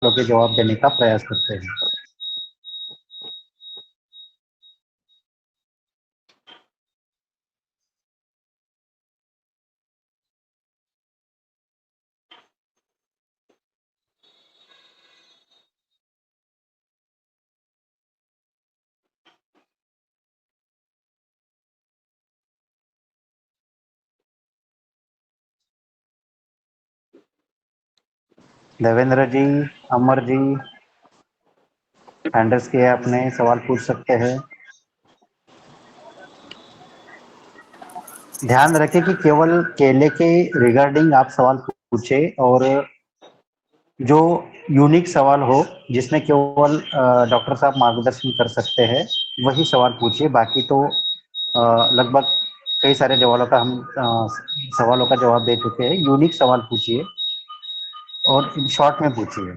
सवालों के जवाब देने का प्रयास करते हैं। देवेंद्र जी, अमर जी, हैंडल्स किए आपने, सवाल पूछ सकते हैं। ध्यान रखें कि केवल केले के रिगार्डिंग आप सवाल पूछे और जो यूनिक सवाल हो जिसमें केवल डॉक्टर साहब मार्गदर्शन कर सकते हैं वही सवाल पूछिए। बाकी तो लगभग कई सारे सवालों का जवाब दे चुके हैं। यूनिक सवाल पूछिए और शॉर्ट में पूछिए।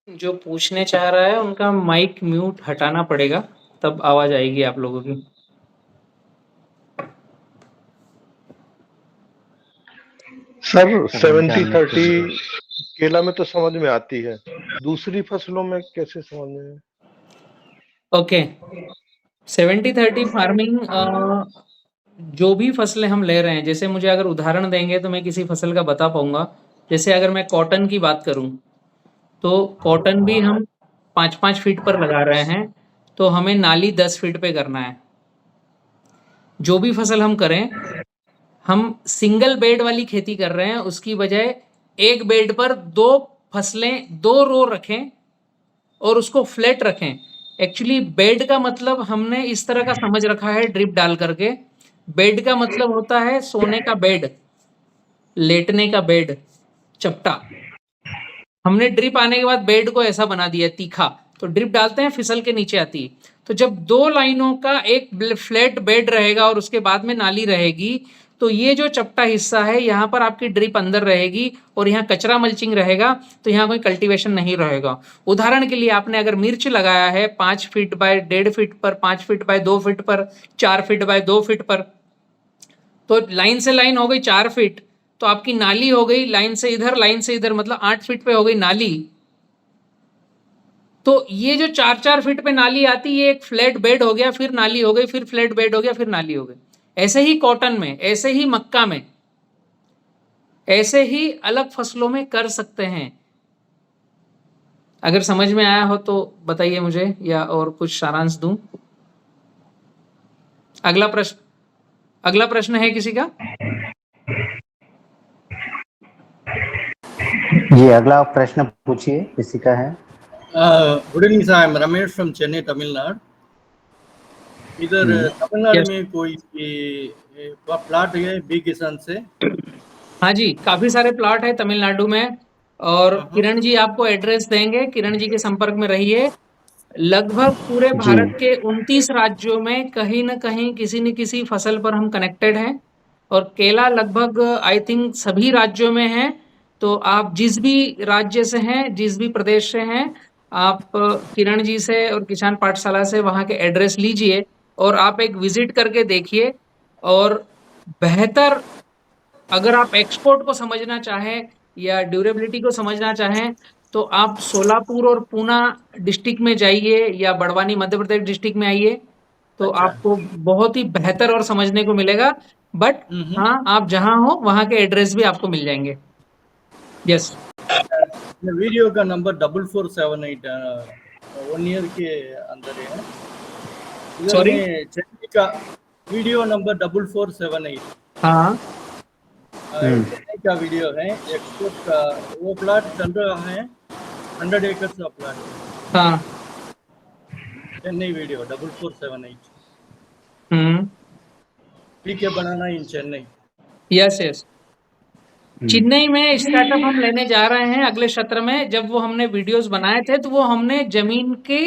जो पूछने चाह रहा है उनका माइक म्यूट हटाना पड़ेगा, तब आवाज आएगी आप लोगों की। सर 70-30 केला में तो समझ में आती है, दूसरी फसलों में कैसे समझ में? ओके, 70-30 फार्मिंग जो भी फसलें हम ले रहे हैं, जैसे मुझे अगर उदाहरण देंगे तो मैं किसी फसल का बता पाऊंगा। जैसे अगर मैं कॉटन की बात करूं तो कॉटन भी हम 5-5 फीट पर लगा रहे हैं, तो हमें नाली 10 फीट पे करना है। जो भी फसल हम करें, हम सिंगल बेड वाली खेती कर रहे हैं, उसकी बजाय एक बेड पर दो फसलें, दो रो रखें और उसको फ्लैट रखें। एक्चुअली बेड का मतलब हमने इस तरह का समझ रखा है ड्रिप डाल करके। बेड का मतलब होता है सोने का बेड, लेटने का बेड, चपटा। हमने ड्रिप आने के बाद बेड को ऐसा बना दिया तीखा, तो ड्रिप डालते हैं फिसल के नीचे आती है। तो जब दो लाइनों का एक फ्लैट बेड रहेगा और उसके बाद में नाली रहेगी, तो ये जो चपटा हिस्सा है यहाँ पर आपकी ड्रिप अंदर रहेगी और यहाँ कचरा मल्चिंग रहेगा, तो यहाँ कोई कल्टीवेशन नहीं रहेगा। उदाहरण के लिए आपने अगर मिर्च लगाया है 5 फीट बाय 1.5 फीट पर, 5 फीट बाय 2 फीट पर, 4 फीट बाय 2 फीट पर, तो लाइन से लाइन हो गई 4 फीट, तो आपकी नाली हो गई लाइन से इधर लाइन से इधर, मतलब 8 फीट पे हो गई नाली। तो ये जो 4-4 फीट पे नाली आती है, ये एक फ्लैट बेड हो गया, फिर नाली हो गई, फिर फ्लैट बेड हो गया, फिर नाली हो गई। ऐसे ही कॉटन में, ऐसे ही मक्का में, ऐसे ही अलग फसलों में कर सकते हैं। अगर समझ में आया हो तो बताइए मुझे, या और कुछ सारांश दूं। अगला प्रश्न है किसी का? जी, अगला प्रश्न पूछिए, किसी का है? Good evening sir, I am Ramesh from Chennai, Tamil Nadu. इधर तमिलनाडु में कोई प्लॉट है बी किसान से? हाँ जी, काफी सारे प्लॉट है तमिलनाडु में, और किरण जी आपको एड्रेस देंगे, किरण जी के संपर्क में रहिए। लगभग पूरे भारत के 29 राज्यों में कहीं न कहीं किसी न किसी फसल पर हम कनेक्टेड हैं, और केला लगभग आई थिंक सभी राज्यों में है। तो आप जिस भी राज्य से हैं, जिस भी प्रदेश से हैं, आप किरण जी से और किसान पाठशाला से वहां के एड्रेस लीजिए और आप एक विजिट करके देखिए। और बेहतर, अगर आप एक्सपोर्ट को समझना चाहें या ड्यूरेबिलिटी को समझना चाहें, तो आप सोलापुर और पूना डिस्ट्रिक्ट में जाइए या बड़वानी मध्य प्रदेश डिस्ट्रिक्ट में आइए, तो आपको बहुत ही बेहतर और समझने को मिलेगा। बट हाँ, आप जहां हो वहां के एड्रेस भी आपको मिल जाएंगे। यस, वीडियो का नंबर 4478 1 ईयर के अंदर है। सॉरी, चेन्नई का वीडियो नंबर 4478। हाँ, चेन्नई का वीडियो है, एक्सपोर्ट का। वो प्लॉट चल रहा है 100 एकड़ का प्लॉट। हाँ, चेन्नई वीडियो 4478। हम्म, PK banana in Chennai. Yes yes. Chennai में स्टार्टअप हम लेने जा रहे हैं अगले सत्र में। जब वो हमने वीडियोस बनाए थे तो वो हमने जमीन के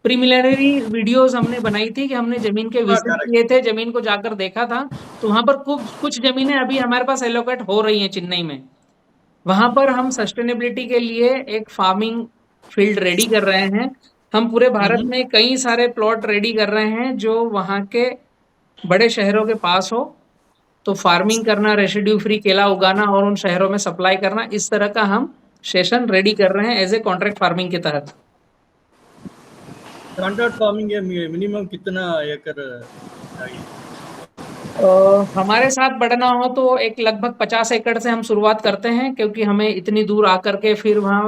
प्रीलिमिनरी वीडियोस हमने बनाई थी, कि हमने जमीन के विजिट किए थे, जमीन को जाकर देखा था। तो वहां पर कुछ जमीनें अभी हमारे पास एलोकेट हो रही हैं चेन्नई में। वहां पर हम सस्टेनेबिलिटी के लिए एक फार्मिंग फील्ड रेडी कर रहे हैं। हम पूरे भारत में कई सारे प्लॉट रेडी कर रहे हैं जो वहाँ के बड़े शहरों के पास हो, तो फार्मिंग करना, रेसिड्यू फ्री केला उगाना और उन शहरों में सप्लाई करना, इस तरह का हम सेशन रेडी कर रहे हैं एज ए कॉन्ट्रैक्ट फार्मिंग के तहत। कॉन्ट्रैक्ट फार्मिंग में मिनिमम कितना एकड़ चाहिए? हमारे साथ बढ़ना हो तो एक लगभग 50 एकड़ से हम शुरुआत करते हैं, क्योंकि हमें इतनी दूर आकर के फिर वहाँ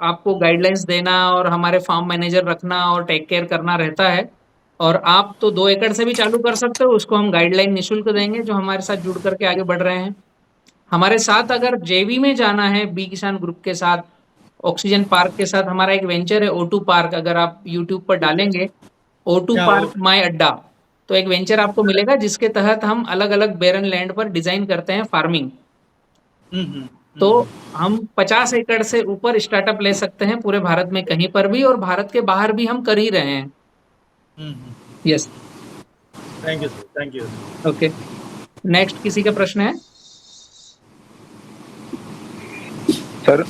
आपको गाइडलाइंस देना और हमारे फार्म मैनेजर रखना और टेक केयर करना रहता है। और आप तो 2 एकड़ से भी चालू कर सकते हो, उसको हम गाइडलाइन निःशुल्क देंगे जो हमारे साथ जुड़ करके आगे बढ़ रहे हैं। हमारे साथ अगर जेवी में जाना है, बी किसान ग्रुप के साथ, ऑक्सीजन पार्क के साथ हमारा एक वेंचर है O2 पार्क, अगर आप यूट्यूब पर डालेंगे O2 क्या पार्क माई अड्डा, तो एक वेंचर आपको मिलेगा जिसके तहत हम अलग अलग बेरन लैंड पर डिजाइन करते हैं फार्मिंग। तो हम 50 एकड़ से ऊपर स्टार्टअप ले सकते हैं पूरे भारत में कहीं पर भी, और भारत के बाहर भी हम कर ही रहे हैं। Yes, thank you sir, thank you. Okay, next किसी का प्रश्न है? सर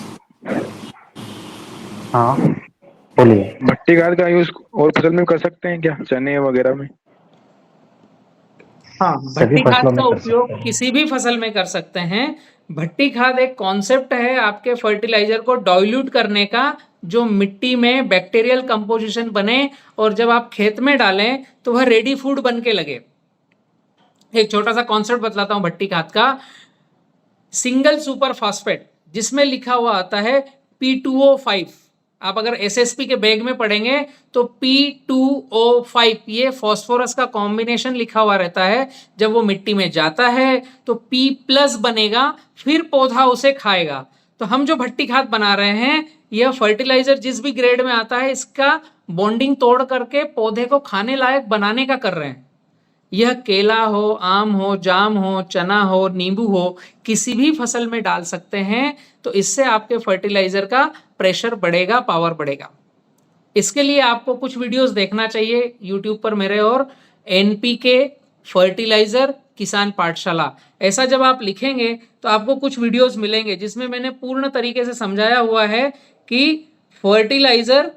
हाँ बोलिए। भट्टी खाद का यूज और फसल में कर सकते हैं क्या, चने वगैरह में? हाँ, सभी भट्टी खाद फसलों में का कर सकते उपयोग हैं। किसी भी फसल में कर सकते हैं। भट्टी खाद एक कॉन्सेप्ट है आपके फर्टिलाइजर को डाइल्यूट करने का, जो मिट्टी में बैक्टीरियल कंपोजिशन बने और जब आप खेत में डालें तो वह रेडी फूड बन के लगे। एक छोटा सा कॉन्सेप्ट बतलाता हूं भट्टी खाद का। सिंगल सुपर फास्फेट जिसमें लिखा हुआ आता है P2O5, आप अगर एसएसपी के बैग में पढ़ेंगे तो P2O5 ये फॉस्फोरस का कॉम्बिनेशन लिखा हुआ रहता है। जब वो मिट्टी में जाता है तो P+ बनेगा, फिर पौधा उसे खाएगा। तो हम जो भट्टी खाद बना रहे हैं, यह फर्टिलाइजर जिस भी ग्रेड में आता है, इसका बॉन्डिंग तोड़ करके पौधे को खाने लायक बनाने का कर रहे हैं। यह केला हो, आम हो, जाम हो, चना हो, नींबू हो, किसी भी फसल में डाल सकते हैं। तो इससे आपके फर्टिलाइजर का प्रेशर बढ़ेगा, पावर बढ़ेगा। इसके लिए आपको कुछ वीडियोस देखना चाहिए यूट्यूब पर मेरे, और NPK फर्टिलाइजर किसान पाठशाला, ऐसा जब आप लिखेंगे तो आपको कुछ वीडियोस मिलेंगे जिसमें मैंने पूर्ण तरीके से समझाया हुआ है कि फर्टिलाइजर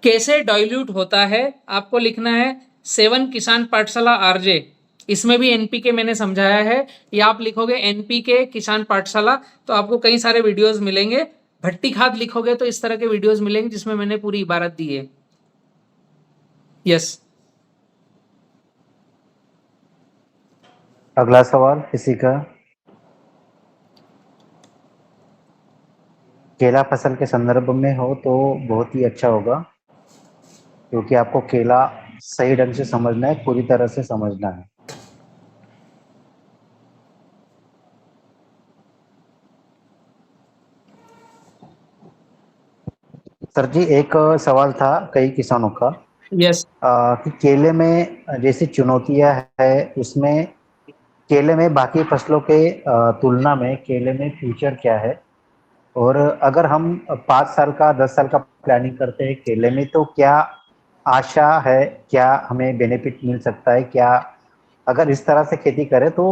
कैसे डाइल्यूट होता है। आपको लिखना है 7 किसान पाठशाला RJ, इसमें भी NPK मैंने समझाया है। या आप लिखोगे NPK किसान पाठशाला तो आपको कई सारे वीडियोस मिलेंगे। भट्टी खाद लिखोगे तो इस तरह के वीडियोस मिलेंगे जिसमें मैंने पूरी इबारत दी है। यस, अगला सवाल किसी का? केला फसल के संदर्भ में हो तो बहुत ही अच्छा होगा, क्योंकि आपको केला सही ढंग से समझना है, पूरी तरह से समझना है। सर जी, एक सवाल था कई किसानों का यस, कि केले में जैसी चुनौतियां है, उसमें केले में बाकी फसलों के तुलना में केले में फ्यूचर क्या है, और अगर हम 5 साल का 10 साल का प्लानिंग करते हैं केले में तो क्या आशा है, क्या हमें बेनिफिट मिल सकता है, क्या अगर इस तरह से खेती करें तो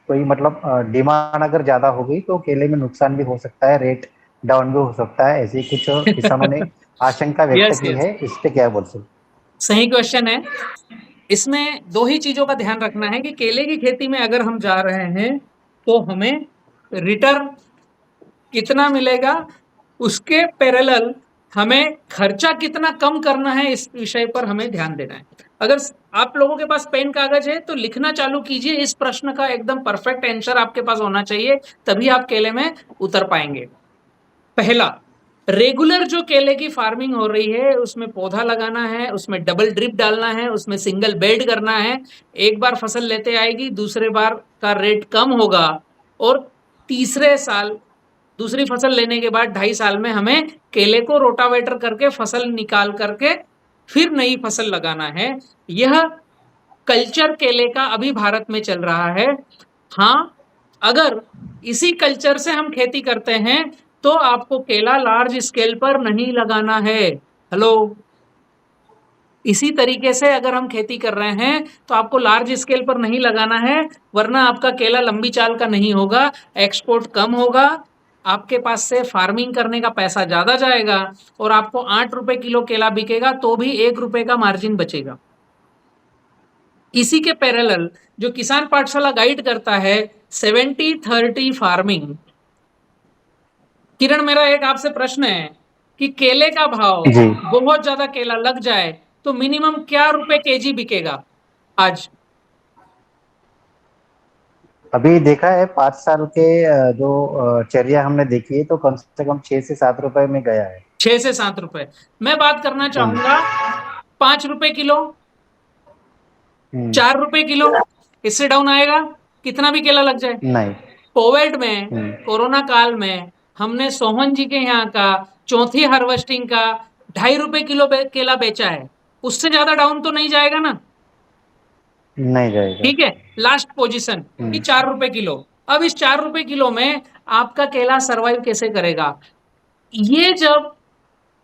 कोई मतलब डिमांड अगर ज्यादा हो गई तो केले में नुकसान भी हो सकता है, रेट डाउन भी हो सकता है, ऐसे कुछ किसानों ने आशंका व्यक्त यस, की यस, है, इस पे क्या बोल सकते? सही क्वेश्चन है। इसमें 2 ही चीजों का ध्यान रखना है कि केले की खेती में अगर हम जा रहे हैं तो हमें रिटर्न कितना मिलेगा, उसके पैरेलल हमें खर्चा कितना कम करना है, इस विषय पर हमें ध्यान देना है। अगर आप लोगों के पास पेन कागज है तो लिखना चालू कीजिए। इस प्रश्न का एकदम परफेक्ट आंसर आपके पास होना चाहिए, तभी आप केले में उतर पाएंगे। पहला, रेगुलर जो केले की फार्मिंग हो रही है उसमें पौधा लगाना है, उसमें डबल ड्रिप डालना है, उसमें सिंगल बेड करना है। एक बार फसल लेते आएगी, दूसरे बार का रेट कम होगा, और तीसरे साल दूसरी फसल लेने के बाद 2.5 साल में हमें केले को रोटावेटर करके फसल निकाल करके फिर नई फसल लगाना है। यह कल्चर केले का अभी भारत में चल रहा है। हाँ, अगर इसी कल्चर से हम खेती करते हैं तो आपको केला लार्ज स्केल पर नहीं लगाना है। हेलो, इसी तरीके से अगर हम खेती कर रहे हैं तो आपको लार्ज स्केल पर नहीं लगाना है, वरना आपका केला लंबी चाल का नहीं होगा, एक्सपोर्ट कम होगा, आपके पास से फार्मिंग करने का पैसा ज्यादा जाएगा और आपको 8 रुपए किलो केला बिकेगा तो भी 1 रुपए का मार्जिन बचेगा। इसी के पैरेलल जो किसान पाठशाला गाइड करता है 70-30 फार्मिंग। किरण, मेरा एक आपसे प्रश्न है कि केले का भाव जी। बहुत ज्यादा केला लग जाए तो मिनिमम क्या रुपए केजी बिकेगा आज? अभी देखा है 5 साल के जो चर्या हमने देखी है तो कम से कम 6 से 7 रुपए में गया है। 6 से 7 रुपए। मैं बात करना चाहूंगा 5 रुपए किलो, 4 रुपए किलो, इससे डाउन आएगा कितना भी केला लग जाए? नहीं। कोविड में, कोरोना काल में हमने सोहन जी के यहाँ का चौथी हार्वेस्टिंग का 2.5 रुपए किलो केला बेचा है, उससे ज्यादा डाउन तो नहीं जाएगा ना? नहीं जाएगा। ठीक है, लास्ट पोजीशन कि 4 रुपए किलो। अब इस 4 रुपए किलो में आपका केला सरवाइव कैसे करेगा? ये जब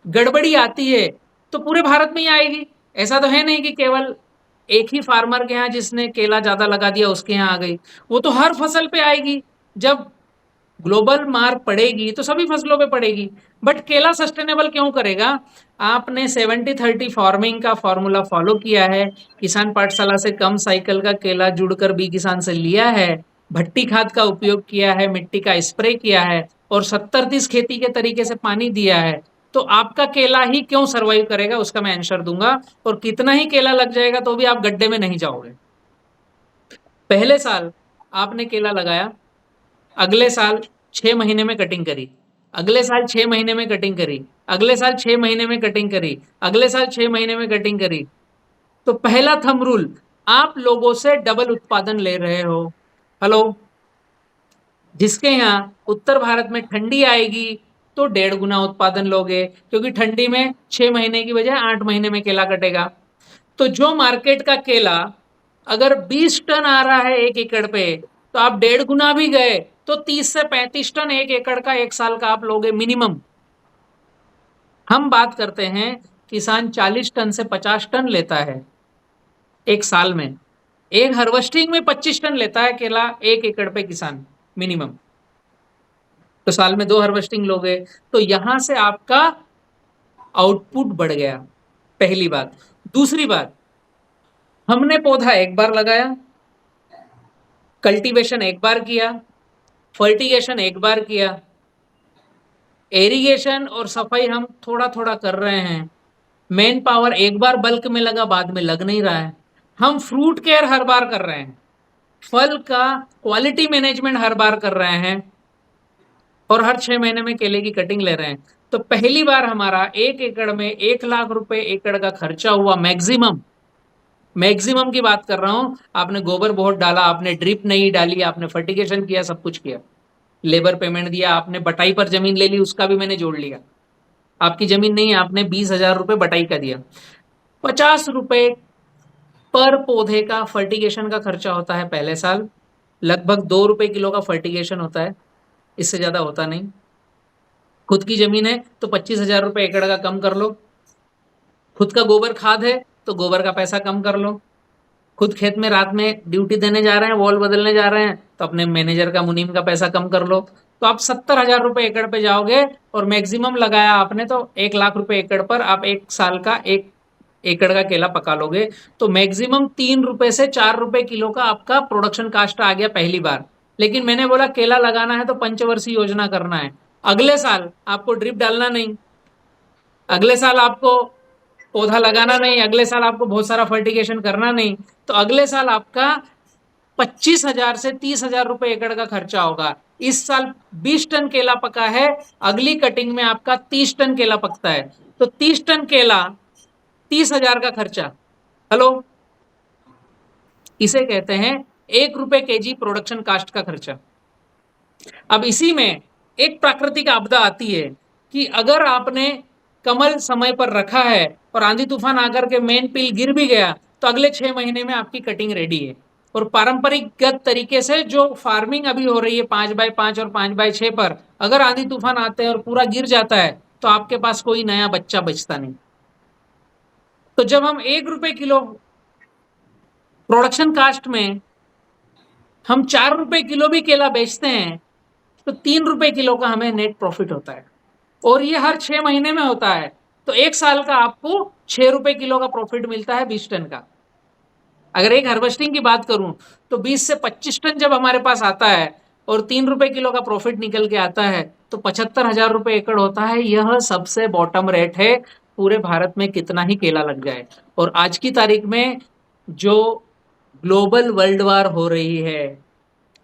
गड़बड़ी आती है तो पूरे भारत में ही आएगी। ऐसा तो है नहीं कि केवल एक ही फार्मर के यहाँ जिसने केला ज्यादा लगा दिया उसके यहाँ आ गई, वो तो हर फसल पे आएगी। जब ग्लोबल मार पड़ेगी तो सभी फसलों पे पड़ेगी। बट केला सस्टेनेबल क्यों करेगा? आपने 70-30 फार्मिंग का फॉर्मूला फॉलो किया है, किसान पाठशाला से कम साइकिल का केला जुड़कर बी किसान से लिया है, भट्टी खाद का उपयोग किया है, मिट्टी का स्प्रे किया है और 70-30 खेती के तरीके से पानी दिया है, तो आपका केला ही क्यों सरवाइव करेगा उसका मैं आंसर दूंगा। और कितना ही केला लग जाएगा तो भी आप गड्ढे में नहीं जाओगे। पहले साल आपने केला लगाया, अगले साल 6 महीने में कटिंग करी, अगले साल 6 महीने में कटिंग करी, अगले साल 6 महीने में कटिंग करी, अगले साल 6 महीने में कटिंग करी, तो पहला थंब रूल, आप लोगों से डबल उत्पादन ले रहे हो। हेलो, जिसके यहाँ उत्तर भारत में ठंडी आएगी तो 1.5 गुना उत्पादन लोगे, क्योंकि ठंडी में 6 महीने की बजाय 8 महीने में केला कटेगा। तो जो मार्केट का केला अगर 20 टन आ रहा है 1 एकड़ पे, तो आप 1.5 गुना भी गए तो 30 से 35 टन 1 एकड़ का 1 साल का आप लोगे मिनिमम। हम बात करते हैं किसान 40 टन से 50 टन लेता है 1 साल में, एक हार्वेस्टिंग में 25 टन लेता है केला 1 एकड़ पे किसान मिनिमम, तो साल में 2 हार्वेस्टिंग लोगे, तो यहां से आपका आउटपुट बढ़ गया। पहली बात। दूसरी बात, हमने पौधा एक बार लगाया, कल्टीवेशन एक बार किया, फर्टिगेशन एक बार किया, एरिगेशन और सफाई हम थोड़ा थोड़ा कर रहे हैं, मैन पावर एक बार बल्क में लगा, बाद में लग नहीं रहा है। हम फ्रूट केयर हर बार कर रहे हैं, फल का क्वालिटी मैनेजमेंट हर बार कर रहे हैं और हर 6 महीने में केले की कटिंग ले रहे हैं। तो पहली बार हमारा 1 एकड़ में 1 लाख रुपए एकड़ का खर्चा हुआ मैक्सिमम की बात कर रहा हूं। आपने गोबर बहुत डाला, आपने ड्रिप नहीं डाली, आपने फर्टिगेशन किया, सब कुछ किया, लेबर पेमेंट दिया, आपने बटाई पर जमीन ले ली, उसका भी मैंने जोड़ लिया। आपकी जमीन नहीं, आपने 20,000 रुपए बटाई का दिया। 50 रुपए पर पौधे का फर्टिगेशन का खर्चा होता है पहले साल, लगभग 2 रुपए किलो का फर्टिगेशन होता है, इससे ज्यादा होता नहीं। खुद की जमीन है तो 25,000 रुपए एकड़ का कम कर लो, खुद का गोबर खाद है तो गोबर का पैसा कम कर लो, खुद खेत में रात में ड्यूटी देने जा रहे हैं, वॉल बदलने जा रहे हैं, तो अपने मैनेजर का मुनीम का पैसा कम कर लो, तो आप 70,000 रुपए एकड़ पे जाओगे। और मैक्सिमम लगाया आपने तो 1 लाख रुपए एकड़ पर आप 1 साल का 1 एकड़ का केला पका लोगे, तो मैक्सिमम 3 रुपए से 4 रुपए किलो का आपका प्रोडक्शन कास्ट आ गया पहली बार। लेकिन मैंने बोला केला लगाना है तो पंचवर्षीय योजना करना है, अगले साल आपको ड्रिप डालना नहीं, अगले साल आपको पौधा लगाना नहीं, अगले साल आपको बहुत सारा फर्टिगेशन करना नहीं, तो अगले साल आपका 25,000 से 30,000 रुपए एकड़ का खर्चा होगा। इस साल 20 टन केला पका है, अगली कटिंग में आपका 30 टन केला पकता है, तो 30 टन केला 30,000 का खर्चा। हेलो, इसे कहते हैं 1 रुपए केजी प्रोडक्शन कास्ट का खर्चा। अब इसी में एक प्राकृतिक आपदा आती है कि अगर आपने कमल समय पर रखा है और आंधी तूफान आकर के मेन पिल गिर भी गया, तो अगले 6 महीने में आपकी कटिंग रेडी है। और पारंपरिकगत तरीके से जो फार्मिंग अभी हो रही है 5x5 और 5x6 पर, अगर आंधी तूफान आते हैं और पूरा गिर जाता है तो आपके पास कोई नया बच्चा बचता नहीं। तो जब हम 1 रुपए किलो प्रोडक्शन कास्ट में हम 4 रुपए किलो भी केला बेचते हैं, तो 3 रुपए किलो का हमें नेट प्रॉफिट होता है, और ये हर 6 महीने में होता है। तो 1 साल का आपको 6 रुपए किलो का प्रॉफिट मिलता है 20 टन का। अगर एक हार्वेस्टिंग की बात करूं तो 20 से 25 टन जब हमारे पास आता है और 3 रुपए किलो का प्रॉफिट निकल के आता है तो 75,000 रुपए एकड़ होता है। यह सबसे बॉटम रेट है पूरे भारत में, कितना ही केला लग जाए। और आज की तारीख में जो ग्लोबल वर्ल्ड वार हो रही है,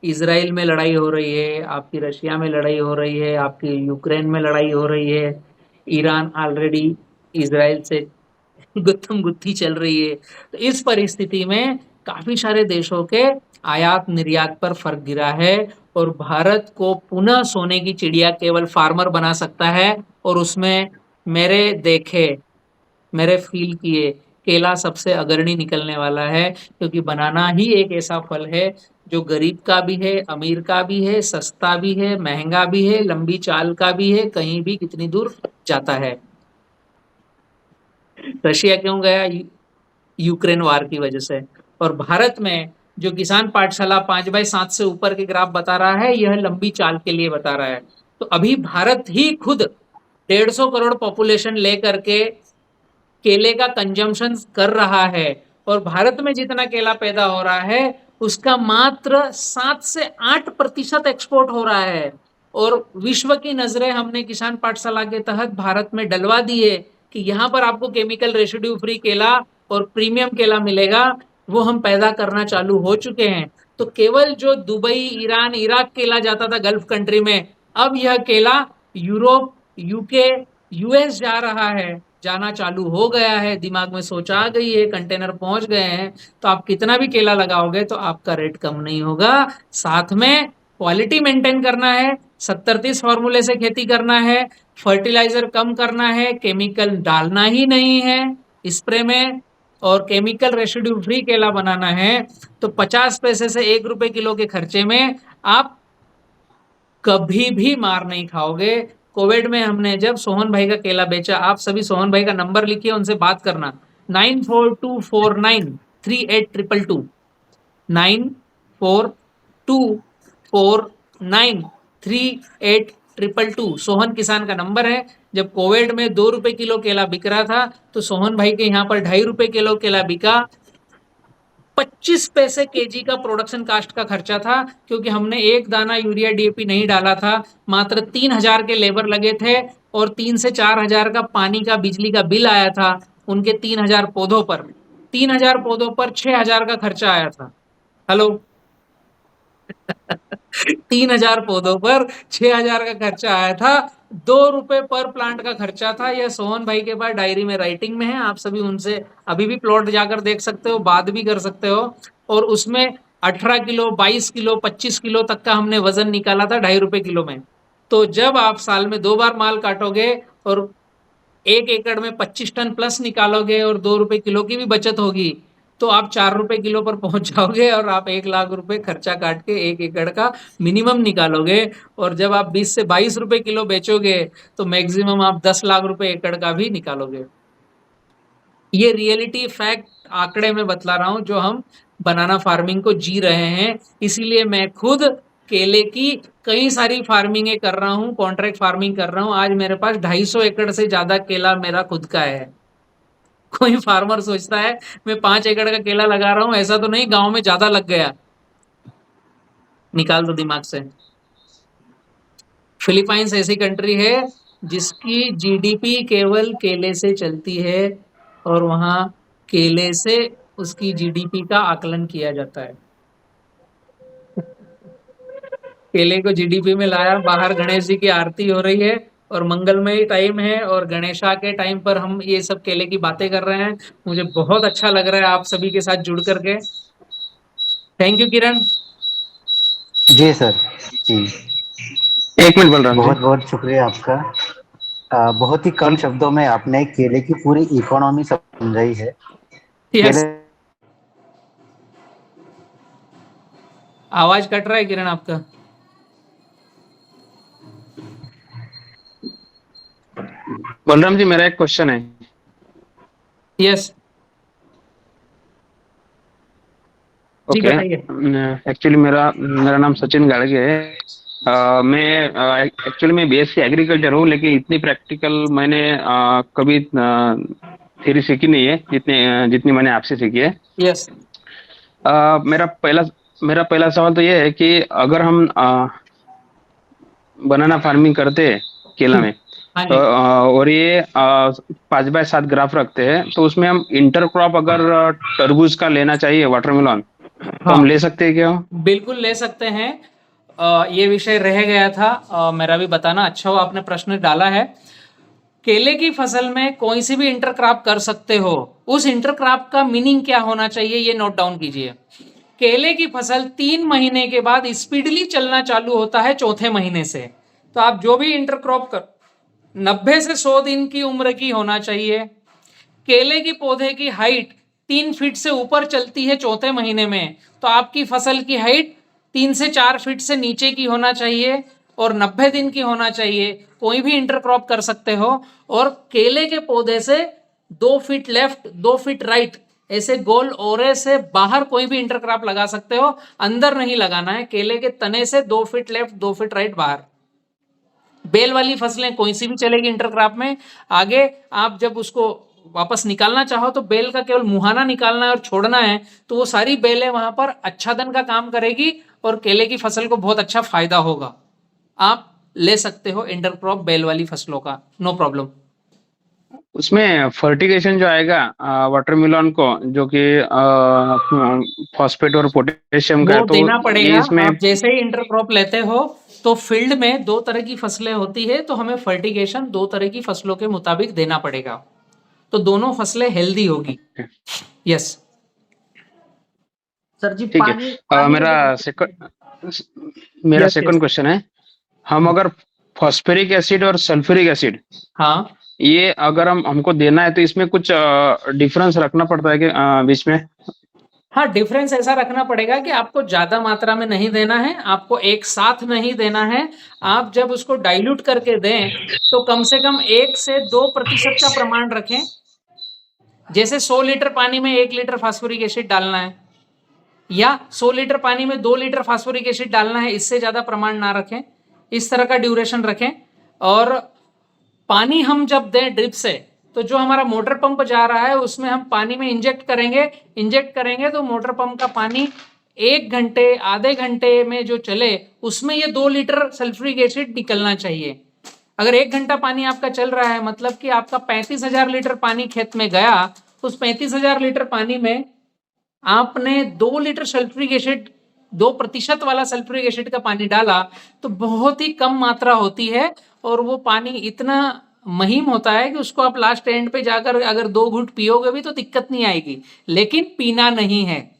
इजराइल में लड़ाई हो रही है, आपकी रशिया में लड़ाई हो रही है, आपकी यूक्रेन में लड़ाई हो रही है, ईरान ऑलरेडी इजराइल से गुत्थम गुत्थी चल रही है। तो इस परिस्थिति में काफी सारे देशों के आयात निर्यात पर फर्क गिरा है, और भारत को पुनः सोने की चिड़िया केवल फार्मर बना सकता है। और उसमें मेरे देखे, मेरे फील किए, केला सबसे अग्रणी निकलने वाला है, क्योंकि बनाना ही एक ऐसा फल है जो गरीब का भी है, अमीर का भी है, सस्ता भी है, महंगा भी है, लंबी चाल का भी है, कहीं भी कितनी दूर जाता है। रशिया क्यों गया? यूक्रेन वार की वजह से। और भारत में जो किसान पाठशाला 5x7 से ऊपर के ग्राफ बता रहा है, यह लंबी चाल के लिए बता रहा है। तो अभी भारत ही खुद 150 करोड़ पॉपुलेशन लेकर के केले का कंजम्पशन कर रहा है, और भारत में जितना केला पैदा हो रहा है उसका मात्र 7 से 8% एक्सपोर्ट हो रहा है। और विश्व की नजरें हमने किसान पाठशाला के तहत भारत में डलवा दी है कि यहाँ पर आपको केमिकल रेसिड्यू फ्री केला और प्रीमियम केला मिलेगा, वो हम पैदा करना चालू हो चुके हैं। तो केवल जो दुबई, ईरान, इराक केला जाता था गल्फ कंट्री में, अब यह केला यूरोप, यूके, यूएस जा रहा है, जाना चालू हो गया है। दिमाग में सोच आ गई है, कंटेनर पहुंच गए हैं। तो आप कितना भी केला लगाओगे तो आपका रेट कम नहीं होगा। साथ में क्वालिटी मेंटेन करना है, 70-30 फॉर्मूले से खेती करना है, फर्टिलाइजर कम करना है, केमिकल डालना ही नहीं है स्प्रे में, और केमिकल रेसिड्यू फ्री केला बनाना है। तो 50 पैसे से 1 रुपए किलो के खर्चे में आप कभी भी मार नहीं खाओगे। कोविड में हमने जब सोहन भाई का केला बेचा, आप सभी सोहन भाई का नंबर लिखिए, उनसे बात करना, 9424938222, 9424938222, सोहन किसान का नंबर है। जब कोविड में 2 रुपए किलो केला बिक रहा था तो सोहन भाई के यहाँ पर 2.5 रुपए किलो केला बिका। 25 पैसे केजी का प्रोडक्शन कास्ट का खर्चा था, क्योंकि हमने एक दाना यूरिया डीएपी नहीं डाला था। मात्र 3,000 के लेबर लगे थे और 3 से 4,000 का पानी का, बिजली का बिल आया था उनके 3,000 पौधों पर। 3,000 पौधों पर 6,000 का खर्चा आया था। हेलो 3,000 पौधों पर 6,000 का खर्चा आया था। 2 रुपए पर प्लांट का खर्चा था। यह सोहन भाई के पास डायरी में राइटिंग में है, आप सभी उनसे अभी भी प्लॉट जाकर देख सकते हो, बात भी कर सकते हो। और उसमें 18 किलो, 22 किलो, 25 किलो तक का हमने वजन निकाला था 2.5 रुपए किलो में। तो जब आप साल में 2 बार माल काटोगे और 1 एकड़ में 25 टन प्लस निकालोगे और 2 रुपए किलो की भी बचत होगी, तो आप 4 रुपए किलो पर पहुंच जाओगे, और आप 1 लाख रुपए खर्चा काट के 1 एकड़ का मिनिमम निकालोगे। और जब आप 20 से 22 रुपए किलो बेचोगे तो मैक्सिमम आप 10 लाख रुपए एकड़ का भी निकालोगे। ये रियलिटी फैक्ट आंकड़े में बतला रहा हूं, जो हम बनाना फार्मिंग को जी रहे हैं। इसीलिए मैं खुद केले की कई सारी फार्मिंग कर रहा हूं, कॉन्ट्रैक्ट फार्मिंग कर रहा हूं। आज मेरे पास 250 एकड़ से ज्यादा केला मेरा खुद का है। कोई फार्मर सोचता है मैं 5 एकड़ का केला लगा रहा हूं, ऐसा तो नहीं, गांव में ज्यादा लग गया, निकाल दो दिमाग से। फिलीपाइंस ऐसी कंट्री है जिसकी जीडीपी केवल केले से चलती है, और वहां केले से उसकी जीडीपी का आकलन किया जाता है। केले को जीडीपी में लाया, बाहर गणेश जी की आरती हो रही है और मंगलमय टाइम है, और गणेशा के टाइम पर हम ये सब केले की बातें कर रहे हैं। मुझे बहुत अच्छा लग रहा है आप सभी के साथ जुड़ करके। Thank you Kiran. जी सर, जी 1 मिनट बलराम जी। बहुत बहुत शुक्रिया आपका। बहुत ही कम शब्दों में आपने केले की पूरी इकोनॉमी समझाई है। यस, केले आवाज कट रहा है किरण आपका। बलराम जी मेरा एक क्वेश्चन है। यस जी ओके, बताइए। एक्चुअली मेरा नाम सचिन गाड़गे है मैं एक्चुअली मैं बीएससी एग्रीकल्चर हूँ, लेकिन इतनी प्रैक्टिकल मैंने कभी थ्योरी सीखी नहीं है जितनी मैंने आपसे सीखी है। यस। अ, मेरा पहला मेरा पहला सवाल तो ये है कि अगर हम बनाना फार्मिंग करते हैं केला में, हाँ तो जी। और ये 5x7 ग्राफ रखते हैं, तो उसमें हम इंटरक्रॉप अगर तरबूज का लेना चाहिए, वाटरमेलन, तो हाँ, हम ले सकते हैं क्या? बिल्कुल ले सकते हैं। ये विषय रह गया था, मेरा भी बताना। अच्छा हुआ आपने प्रश्न डाला है। केले की फसल में कोई सी भी इंटरक्रॉप कर सकते हो। उस इंटरक्रॉप का मीनिंग क्या होना चाहिए, ये नोट डाउन कीजिए। केले की फसल 3 महीने के बाद स्पीडली चलना चालू होता है चौथे महीने से। तो आप जो भी इंटरक्रॉप कर 90 से 100 दिन की उम्र की होना चाहिए। केले की पौधे की हाइट 3 फीट से ऊपर चलती है चौथे महीने में, तो आपकी फसल की हाइट 3 से 4 फीट से नीचे की होना चाहिए और 90 दिन की होना चाहिए। कोई भी इंटरक्रॉप कर सकते हो। और केले के पौधे से 2 फीट लेफ्ट 2 फीट राइट ऐसे गोल ओरे से बाहर कोई भी इंटरक्रॉप लगा सकते हो, अंदर नहीं लगाना है। केले के तने से 2 फीट लेफ्ट 2 फीट राइट बाहर। बेल वाली फसलें कोई सी भी चलेगी इंटरक्रॉप में। आगे आप जब उसको वापस निकालना चाहो तो बेल का केवल मुहाना निकालना है और छोड़ना है, तो वो सारी बेलें वहां पर आच्छादन का काम करेगी और केले की फसल को बहुत अच्छा फायदा होगा। आप ले सकते हो इंटरक्रॉप बेल वाली फसलों का, नो प्रॉब्लम। उसमें फर्टिगेशन जो आएगा वाटरमेलन को, जो कि फॉस्फेट और पोटेशियम का है, वो तो देना ये पड़ेगा। इसमें। आप जैसे ही इंटरक्रॉप लेते हो तो फील्ड में 2 तरह की फसलें होती है, तो हमें फर्टिगेशन 2 तरह की फसलों के मुताबिक देना पड़ेगा, तो दोनों फसलें हेल्दी होगी। यस सर जी। ठीक है। पानी पानी मेरा यस यस। सेकंड क्वेश्चन है, हम अगर फॉस्फेरिक एसिड और सल्फ्यूरिक एसिड, हाँ ये अगर हमको देना है, तो इसमें कुछ डिफरेंस रखना पड़ता है कि बीच में? हाँ, डिफरेंस ऐसा रखना पड़ेगा कि आपको ज्यादा मात्रा में नहीं देना है, आपको एक साथ नहीं देना है। आप जब उसको डाइल्यूट करके दें तो कम से कम 1 से 2% का प्रमाण रखें। जैसे 100 लीटर पानी में 1 लीटर फास्फोरिक एसिड डालना है, या 100 लीटर पानी में 2 लीटर फास्फोरिक एसिड डालना है, इससे ज्यादा प्रमाण ना रखें। इस तरह का ड्यूरेशन रखें। और पानी हम जब दें ड्रिप से, तो जो हमारा मोटर पंप जा रहा है उसमें हम पानी में इंजेक्ट करेंगे तो मोटर पंप का पानी 1 घंटे आधे घंटे में जो चले उसमें ये 2 लीटर सल्फ्यूरिक एसिड निकलना चाहिए। अगर 1 घंटा पानी आपका चल रहा है, मतलब कि आपका 35,000 लीटर पानी खेत में गया, उस 35,000 लीटर पानी में आपने 2 लीटर सल्फ्यूरिक एसिड 2% वाला सल्फ्यूरिक एसिड का पानी डाला, तो बहुत ही कम मात्रा होती है और वो पानी इतना महीन होता है कि उसको आप लास्ट एंड पे जाकर अगर 2 घूंट पियोगे भी तो दिक्कत नहीं आएगी, लेकिन पीना नहीं है।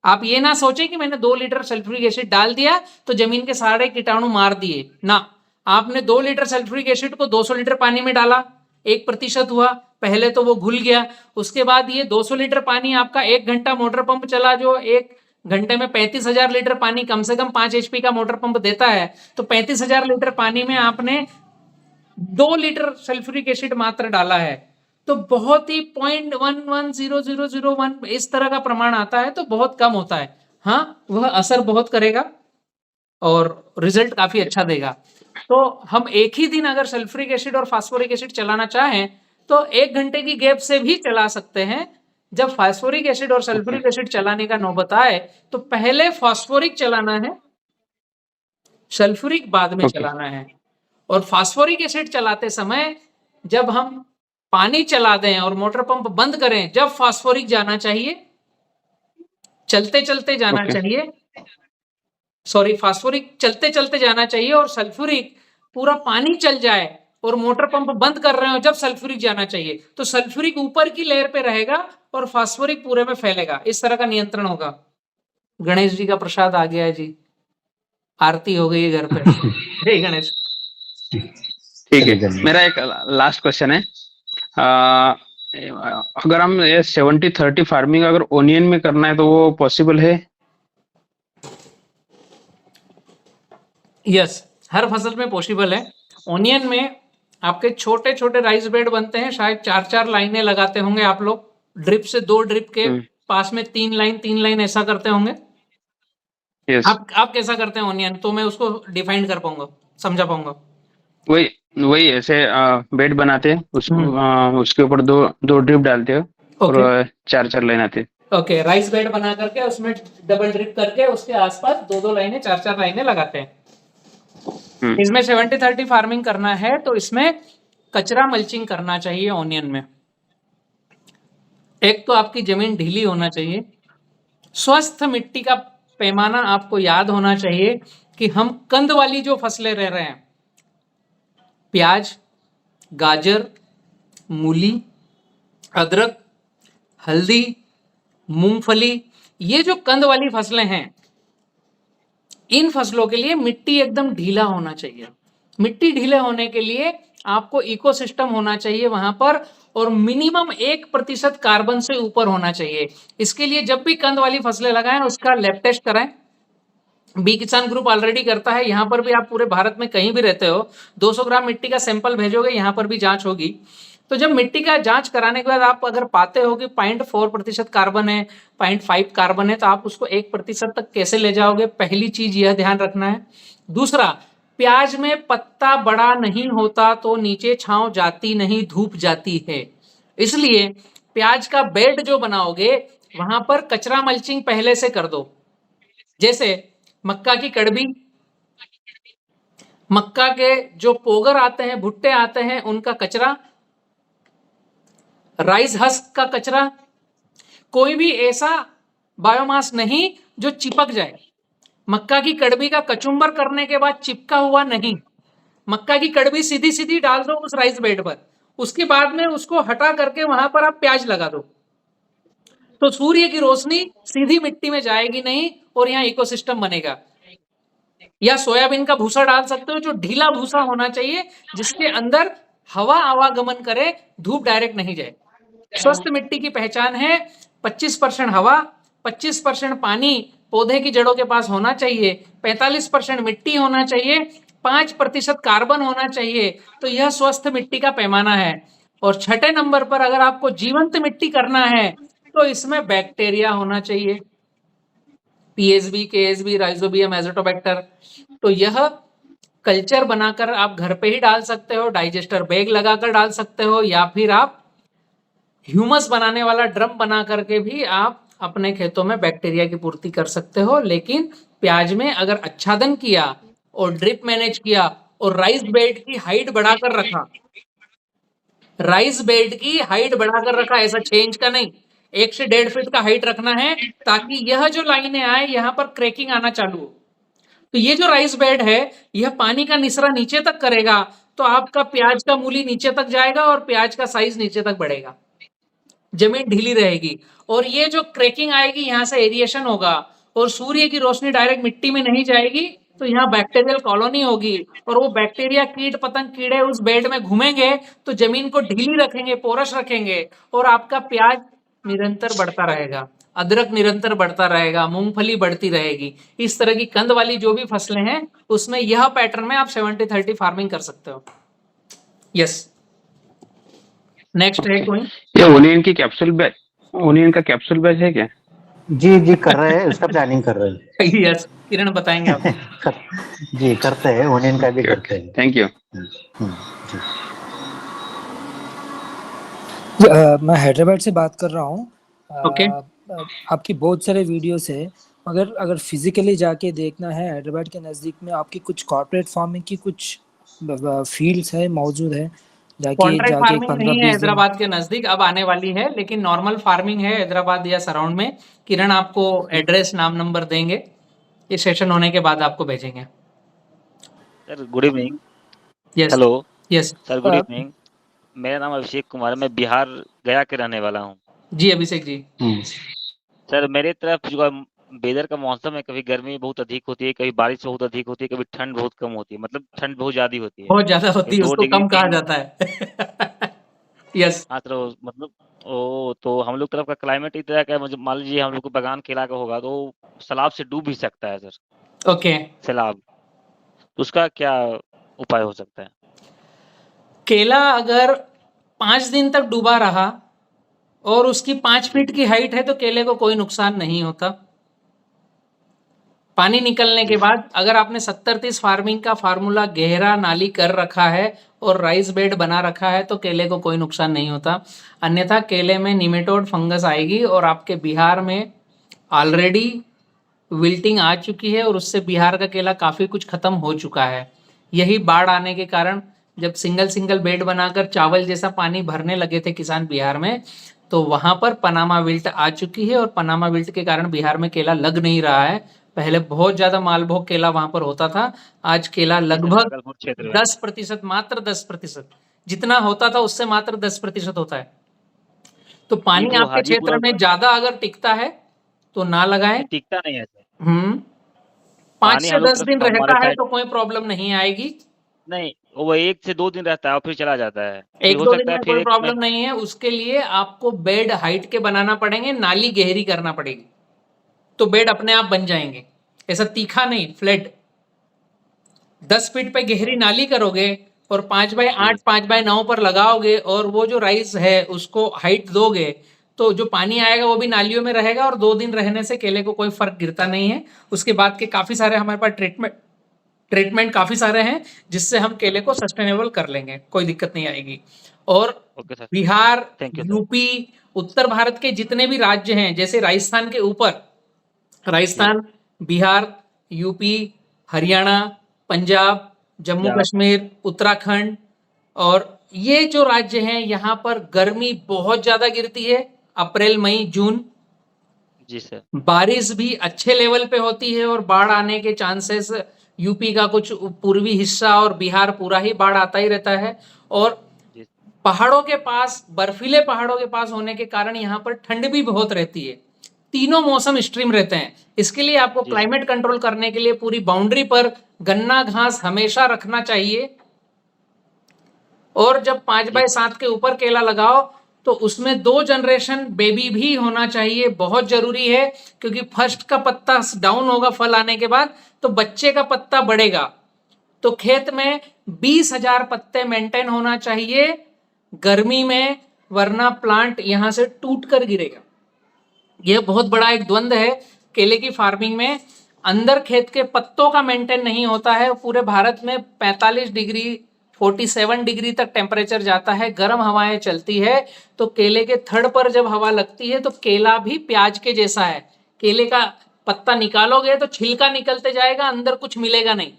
आप ये ना सोचें कि मैंने 2 लीटर सल्फ्यूरिक एसिड डाल दिया तो जमीन के सारे कीटाणु मार दिए ना। आपने 2 लीटर सल्फ्यूरिक एसिड को 200 लीटर पानी में डाला, 1% हुआ, पहले तो वो घुल गया। उसके बाद ये 200 लीटर पानी आपका 1 घंटा मोटर पंप चला, जो 1 घंटे में 35,000 लीटर पानी कम से कम 5 HP का मोटर पंप देता है, तो 35,000 लीटर पानी में आपने 2 लीटर सल्फ्यूरिक एसिड मात्र डाला है, तो बहुत ही 0.110001 इस तरह का प्रमाण आता है, तो बहुत कम होता है। हाँ, वह असर बहुत करेगा और रिजल्ट काफी अच्छा देगा। तो हम एक ही दिन अगर सल्फ्यूरिक एसिड और फास्फोरिक एसिड चलाना चाहें तो 1 घंटे की गैप से भी चला सकते हैं। जब फास्फोरिक एसिड और सल्फ्यूरिक एसिड चलाने का नौबत आए तो पहले फास्फोरिक चलाना है, सल्फ्यूरिक बाद में चलाना है। और फास्फोरिक एसिड चलाते समय जब हम पानी चला दें और मोटर पंप बंद करें, जब फास्फोरिक जाना चाहिए, चलते चलते जाना चाहिए, सॉरी फास्फोरिक चलते चलते जाना चाहिए, और सल्फ्यूरिक पूरा पानी चल जाए और मोटर पंप बंद कर रहे हो जब सल्फ्यूरिक जाना चाहिए, तो सल्फ्यूरिक ऊपर की लेयर पे रहेगा और फास्फोरिक पूरे में फैलेगा। इस तरह का नियंत्रण होगा। गणेश जी का प्रसाद आ गया है जी, आरती हो गई है घर पे। जय गणेश। ठीक है। मेरा एक लास्ट क्वेश्चन है, अगर हम ये 70-30 फार्मिंग अगर ओनियन में करना है तो वो पॉसिबल है? यस, हर फसल में पॉसिबल है। ओनियन में आपके छोटे छोटे राइस बेड बनते हैं, शायद 4-4 लाइनें लगाते होंगे आप लोग, ड्रिप से 2 ड्रिप के पास में 3 लाइन ऐसा करते होंगे। यस आप कैसा करते हैं ऑनियन, तो मैं उसको डिफाइन कर पाऊंगा, समझा पाऊंगा। वही वही ऐसे बेड बनाते हैं उसको, उसके ऊपर दो दो ड्रिप डालते हैं और ओके चार चार लाइन आते हैं। ओके, राइस बेड बना करके उसमें डबल ड्रिप करके उसके आसपास दो दो लाइनें, चार चार लाइनें लगाते हैं। हम्म, इसमें 70-30 फार्मिंग करना है तो इसमें कचरा मल्चिंग करना चाहिए ऑनियन में। एक तो आपकी जमीन ढीली होना चाहिए, स्वस्थ मिट्टी का पैमाना आपको याद होना चाहिए कि हम कंद वाली जो फसलें रह रहे हैं, प्याज, गाजर, मूली, अदरक, हल्दी, मूंगफली, ये जो कंद वाली फसलें हैं, इन फसलों के लिए मिट्टी एकदम ढीला होना चाहिए। मिट्टी ढीले होने के लिए आपको इकोसिस्टम होना चाहिए वहां पर, और मिनिमम 1% कार्बन से ऊपर होना चाहिए। इसके लिए जब भी कंद वाली फसलें लगाएं उसका लैब टेस्ट कराएं। बी किसान ग्रुप ऑलरेडी करता है, यहां पर भी आप पूरे भारत में कहीं भी रहते हो 200 ग्राम मिट्टी का सैंपल भेजोगे, यहां पर भी जांच होगी। तो जब मिट्टी का जांच कराने के बाद आप अगर पाते हो कि 0.4% कार्बन है, 0.5 कार्बन है, तो आप उसको 1% तक कैसे ले जाओगे, पहली चीज यह ध्यान रखना है। दूसरा, प्याज में पत्ता बड़ा नहीं होता तो नीचे छांव जाती नहीं, धूप जाती है। इसलिए प्याज का बेड जो बनाओगे वहां पर कचरा मल्चिंग पहले से कर दो। जैसे मक्का की कड़बी, मक्का के जो पोगर आते हैं, भुट्टे आते हैं, उनका कचरा, राइस हस्क का कचरा, कोई भी ऐसा बायोमास नहीं जो चिपक जाए। मक्का की कड़बी का कचुम्बर करने के बाद चिपका हुआ नहीं, मक्का की कड़बी सीधी सीधी डाल दो उस राइस बेड पर, उसके बाद में उसको हटा करके वहां पर आप प्याज लगा दो, तो सूर्य की रोशनी सीधी मिट्टी में जाएगी नहीं और यहाँ इकोसिस्टम बनेगा। या सोयाबीन का भूसा डाल सकते हो जो ढीला भूसा होना चाहिए, जिसके अंदर हवा आवागमन करे, धूप डायरेक्ट नहीं जाए। स्वस्थ मिट्टी की पहचान है 25% हवा, 25% पानी पौधे की जड़ों के पास होना चाहिए, 45% मिट्टी होना चाहिए, 5% कार्बन होना चाहिए। तो यह स्वस्थ मिट्टी का पैमाना है। और छठे नंबर पर अगर आपको जीवंत मिट्टी करना है तो इसमें बैक्टीरिया होना चाहिए, पीएसबी, केएसबी, राइजोबियम, एजोटोबैक्टर। तो यह कल्चर बनाकर आप घर पे ही डाल सकते हो, डाइजेस्टर बैग लगाकर डाल सकते हो, या फिर आप ह्यूमस बनाने वाला ड्रम बना करके भी आप अपने खेतों में बैक्टीरिया की पूर्ति कर सकते हो। लेकिन प्याज में अगर आच्छादन किया और ड्रिप मैनेज किया और राइस बेड की हाइट बढ़ाकर रखा, राइस बेड की हाइट बढ़ाकर रखा, ऐसा 6 इंच का नहीं, 1 से 1.5 फीट का हाइट रखना है, ताकि यह जो लाइनें आए यहाँ पर क्रैकिंग आना चालू हो। तो ये जो राइस बेड है यह पानी का निसरा नीचे तक करेगा, तो आपका प्याज का मूली नीचे तक जाएगा और प्याज का साइज नीचे तक बढ़ेगा, जमीन ढीली रहेगी। और ये जो क्रैकिंग आएगी यहाँ से एरिएशन होगा और सूर्य की रोशनी डायरेक्ट मिट्टी में नहीं जाएगी, तो यहाँ बैक्टीरियल कॉलोनी होगी, और वो बैक्टीरिया, कीट पतंग, कीड़े उस बेड में घूमेंगे तो जमीन को ढीली रखेंगे, पोरस रखेंगे, और आपका प्याज निरंतर बढ़ता रहेगा, अदरक निरंतर बढ़ता रहेगा, मूंगफली बढ़ती रहेगी। इस तरह की कंद वाली जो भी फसलें हैं उसमें यह पैटर्न में आप 70-30 फार्मिंग कर सकते हो। यस, नेक्स्ट है कोई? ये ओनियन की कैप्सूल बैच, ओनियन का कैप्सूल बैच है क्या? जी जी कर रहे हैं, उसका प्लानिंग कर रहे हैं। यस, किरण बताएंगे आप। जी करते हैं, ओनियन का भी करते हैं। Thank you. मैं हैदराबाद से बात कर रहा हूँ। ओके। आपकी बहुत सारे वीडियोस है, मगर अगर फिजिकली जाके देखना है हैदराबाद के नज़दीक में आपकी कुछ कॉर्पोरेट फार्मिंग की कुछ फील्ड्स है, मौजूद है, कॉन्ट्रैक्ट जाके फार्मिंग नहीं है 15-20 दिन। हैदराबाद के नजदीक, अब आने वाली है, लेकिन नॉर्मल फार्मिंग है हैदराबाद या सराउंड में। किरण आपको एड्रेस, नाम, नंबर देंगे, ये सेशन होने के बाद आपको भेजेंगे। Sir good evening. Yes hello yes sir, good evening. मेरा नाम अभिषेक कुमार है, मैं बिहार गया के रहने वाला हूँ। जी अभिषेक जी। सर मेरे तरफ जो वेदर का मौसम है, कभी गर्मी बहुत अधिक होती है, कभी बारिश बहुत अधिक होती है, कभी ठंड बहुत कम होती है, मतलब ठंड बहुत ज्यादा होती है। बहुत ज्यादा होती है, 2 उसको डिग्री कम कहा 3। जाता है। यस। हाँ सर, मतलब तो हम लोग तरफ का क्लाइमेट इस तरह का है, मान लीजिए हम लोग को बागान के इलाका होगा तो सैलाब से डूब भी सकता है सर। ओके। सैलाब, तो उसका क्या उपाय हो सकता है? केला अगर 5 दिन तक डूबा रहा और उसकी 5 फीट की हाइट है तो केले को कोई नुकसान नहीं होता। पानी निकलने के बाद अगर आपने 70-30 फार्मिंग का फार्मूला गहरा नाली कर रखा है और राइस बेड बना रखा है तो केले को कोई नुकसान नहीं होता। अन्यथा केले में निमेटोड फंगस आएगी और आपके बिहार में ऑलरेडी विल्टिंग आ चुकी है और उससे बिहार का केला काफ़ी कुछ खत्म हो चुका है। यही बाढ़ आने के कारण जब सिंगल बेड बनाकर चावल जैसा पानी भरने लगे थे किसान बिहार में, तो वहां पर पनामा विल्ट आ चुकी है और पनामा विल्ट के कारण बिहार में केला लग नहीं रहा है। पहले बहुत ज्यादा मालभोग केला वहां पर होता था, आज केला लगभग भागलपुर क्षेत्र में 10%, मात्र 10%, जितना होता था उससे मात्र 10% होता है। तो ये पानी जो आपके हाजीपुर क्षेत्र में ज्यादा अगर टिकता है तो ना लगाएं। टिकता नहीं है सर। 5 पानी से हम लोग 10 दिन हमारे रहता है साइड तो कोई प्रॉब्लम नहीं आएगी। नहीं, वो 1 से 2 दिन रहता है और फिर चला जाता है। फिर एक हो दो दिन सकता है में फिर कोई एक प्रॉब्लम नहीं है, उसके लिए आपको बेड हाइट के बनाना पड़ेंगे, नाली गहरी करना पड़ेगी, तो बेड अपने आप बन जाएंगे। ऐसा तीखा नहीं, फ्लैट 10 फीट पे गहरी नाली करोगे और 5x8 5x9 पर लगाओगे और वो जो राइस है उसको हाइट दोगे तो जो पानी आएगा वो भी नालियों में रहेगा और 2 दिन रहने से केले को कोई फर्क गिरता नहीं है। उसके बाद के काफी सारे हमारे पास ट्रीटमेंट काफी सारे हैं जिससे हम केले को सस्टेनेबल कर लेंगे, कोई दिक्कत नहीं आएगी। और okay sir, Bihar, thank you sir. UP, उत्तर भारत के जितने भी राज्य हैं, जैसे राजस्थान के ऊपर, राजस्थान, बिहार, यूपी, हरियाणा, पंजाब, जम्मू या कश्मीर, उत्तराखंड, और ये जो राज्य हैं यहाँ पर गर्मी बहुत ज्यादा गिरती है, अप्रैल मई जून। जी सर। बारिश भी अच्छे लेवल पे होती है और बाढ़ आने के चांसेस, यूपी का कुछ पूर्वी हिस्सा और बिहार पूरा ही बाढ़ आता ही रहता है। और जी पहाड़ों के पास, बर्फीले पहाड़ों के पास होने के कारण यहाँ पर ठंड भी बहुत रहती है, तीनों मौसम एक्सट्रीम रहते हैं। इसके लिए आपको जी क्लाइमेट कंट्रोल करने के लिए पूरी बाउंड्री पर गन्ना घास हमेशा रखना चाहिए। और जब 5x7 के ऊपर केला लगाओ तो उसमें 2 जनरेशन बेबी भी होना चाहिए, बहुत जरूरी है, क्योंकि फर्स्ट का पत्ता डाउन होगा फल आने के बाद तो बच्चे का पत्ता बढ़ेगा। तो खेत में 20,000 पत्ते मेंटेन होना चाहिए गर्मी में, वरना प्लांट यहां से टूट कर गिरेगा। यह बहुत बड़ा एक द्वंद्व है केले की फार्मिंग में। अंदर खेत के पत्तों का मेंटेन नहीं होता है। पूरे भारत में 45 डिग्री 47 डिग्री तक टेम्परेचर जाता है, गर्म हवाएं चलती है, तो केले के थड़ पर जब हवा लगती है तो केला भी प्याज के जैसा है। केले का पत्ता निकालोगे तो छिलका निकलते जाएगा, अंदर कुछ मिलेगा नहीं।